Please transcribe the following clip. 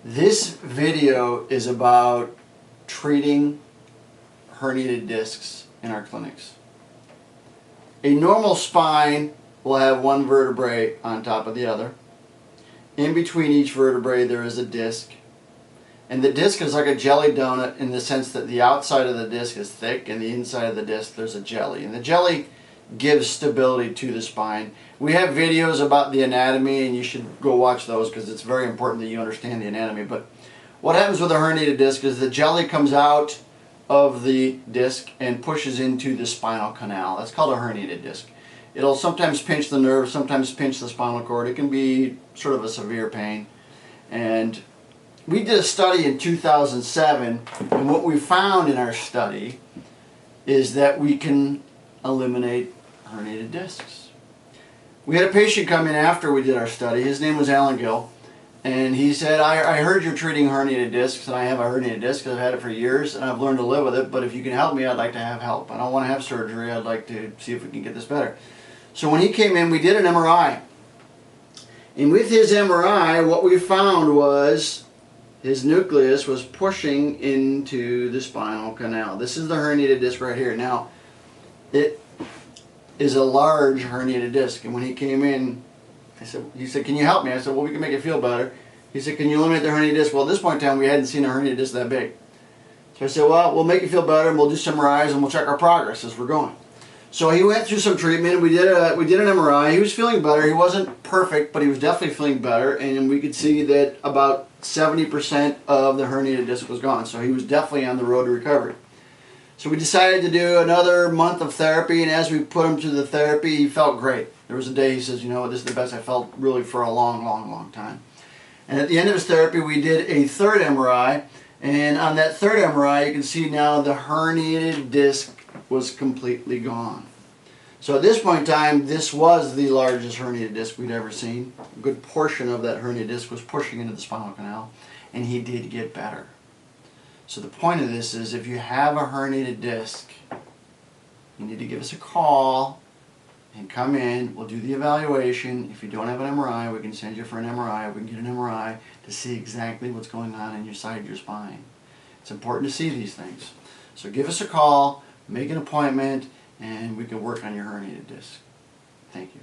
This video is about treating herniated discs in our clinics. A normal spine will have one vertebrae on top of the other. In between each vertebrae there is a disc. And the disc is like a jelly donut in the sense that the outside of the disc is thick and the inside of the disc there's a jelly. And the jelly gives stability to the spine. We have videos about the anatomy and you should go watch those because it's very important that you understand the anatomy. But what happens with a herniated disc is the jelly comes out of the disc and pushes into the spinal canal. That's called a herniated disc. It'll sometimes pinch the nerve, sometimes pinch the spinal cord. It can be sort of a severe pain. And we did a study in 2007, and what we found in our study is that we can eliminate herniated discs. We had a patient come in after we did our study. His name was Gill, and he said, I heard you're treating herniated discs, and I have a herniated disc because I've had it for years and I've learned to live with it, but if you can help me, I'd like to have help. I don't want to have surgery. I'd like to see if we can get this better. So when he came in, we did an MRI. And with his MRI, what we found was his nucleus was pushing into the spinal canal. This is the herniated disc right here. Now, it is a large herniated disc. And when he came in, he said, can you help me? I said, well, we can make it feel better. He said, can you eliminate the herniated disc? Well, at this point in time, we hadn't seen a herniated disc that big. So I said, well, we'll make it feel better, and we'll do some MRIs, and we'll check our progress as we're going. So he went through some treatment. We did an MRI. He was feeling better. He wasn't perfect, but he was definitely feeling better. And we could see that about 70% of the herniated disc was gone. So he was definitely on the road to recovery. So we decided to do another month of therapy. And as we put him through the therapy, he felt great. There was a day he says, you know what, this is the best I felt really for a long, long, long time. And at the end of his therapy, we did a third MRI. And on that third MRI, you can see now the herniated disc was completely gone. So at this point in time, this was the largest herniated disc we'd ever seen. A good portion of that herniated disc was pushing into the spinal canal, and he did get better. So the point of this is if you have a herniated disc, you need to give us a call and come in. We'll do the evaluation. If you don't have an MRI, we can send you for an MRI. We can get an MRI to see exactly what's going on in your side of your spine. It's important to see these things. So give us a call. Make an appointment, and we can work on your herniated disc. Thank you.